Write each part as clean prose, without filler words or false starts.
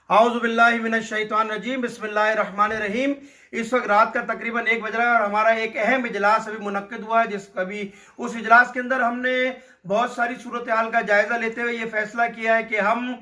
आऊज़ु बिल्लाहि मिनश्शैतानिर्रजीम बिस्मिल्लाहिर्रहमानिर्रहीम। इस वक्त रात का तकरीबन 1 बज रहा है और हमारा एक अहम इजलास अभी मुनक्किद हुआ है, उस इजलास के अंदर हमने बहुत सारी सूरत हाल का जायजा लेते हुए ये फैसला किया है कि हम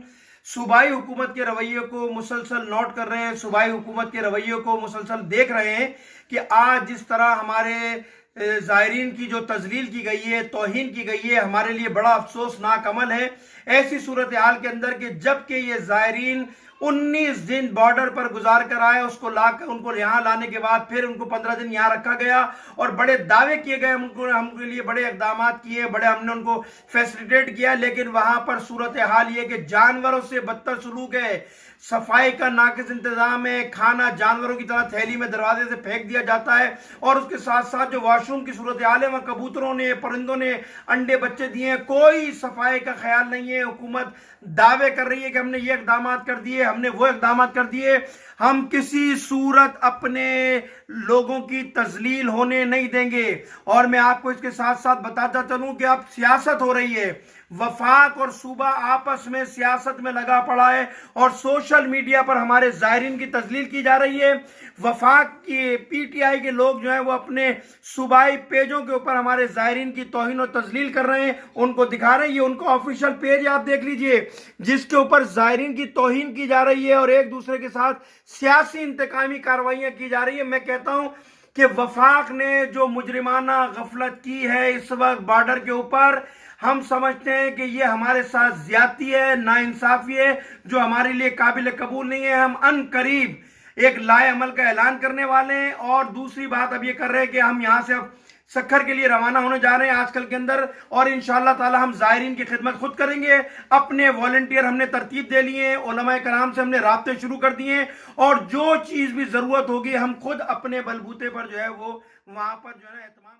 सूबाई हुकूमत के रवैये को मुसलसल नोट कर रहे हैं, सूबाई हुकूमत के रवैये को मुसलसल देख रहे हैं कि आज जिस तरह हमारे ज़ायरीन की जो तजलील की गई है, तौहीन की गई है, हमारे लिए बड़ा अफसोसनाक अमल है। ऐसी सूरत हाल के अंदर कि जबकि ये ज़ायरीन 19 दिन बॉर्डर पर गुजार कर आए, उसको लाकर उनको यहाँ लाने के बाद फिर उनको 15 दिन यहाँ रखा गया और बड़े दावे किए गए, हमके लिए बड़े इकदाम किए, बड़े हमने उनको फैसिलिटेट किया, लेकिन वहां पर सूरत हाल ये कि जानवरों से बदतर सलूक है, सफाई का नाकिस इंतजाम है, खाना जानवरों की तरह थैली में दरवाजे से फेंक दिया जाता है और उसके साथ साथ जो वॉशरूम की सूरत हाल है वहाँ कबूतरों ने, परिंदों ने अंडे बच्चे दिए हैं, कोई सफाई का ख्याल नहीं है। हुकूमत दावे कर रही है कि हमने ये इकदाम कर दिए, हमने वो इकदाम कर दिए। हम किसी सूरत अपने लोगों की तजलील होने नहीं देंगे। और मैं आपको इसके साथ साथ बताता चलूं कि अब सियासत हो रही है, वफाक और सूबा आपस में सियासत में लगा पड़ा है और सोशल मीडिया पर हमारे ज़ायरीन की तजलील की जा रही है। वफाक की पीटीआई के लोग जो है वो अपने सूबाई पेजों के ऊपर हमारे ज़ायरीन की तौहीन और तजलील कर रहे हैं, उनको दिखा रहे हैं। ये उनको ऑफिशियल पेज आप देख लीजिए जिसके ऊपर ज़ायरीन की तौहीन की जा रही है और एक दूसरे के साथ सियासी इंतकामी कार्रवाइयां की जा रही है। मैं कहता हूं कि वफाक ने जो मुजरिमाना गफलत की है इस वक्त बॉर्डर के ऊपर, हम समझते हैं कि ये हमारे साथ ज्यादती है, नाइंसाफी है, जो हमारे लिए काबिल कबूल नहीं है। हम अन करीब एक लाए अमल का ऐलान करने वाले हैं और दूसरी बात अब ये कर रहे हैं कि हम यहाँ से अब सखर के लिए रवाना होने जा रहे हैं आजकल के अंदर और इंशाअल्लाह ताला हम ज़ायरीन की खिदमत खुद करेंगे। अपने वॉलंटियर हमने तरतीब दे लिए हैं, उलमाए कराम से हमने राब्ते शुरू कर दिए हैं और जो चीज़ भी ज़रूरत होगी हम खुद अपने बलबूते पर जो है वो वहाँ पर जो है ना एहतमाम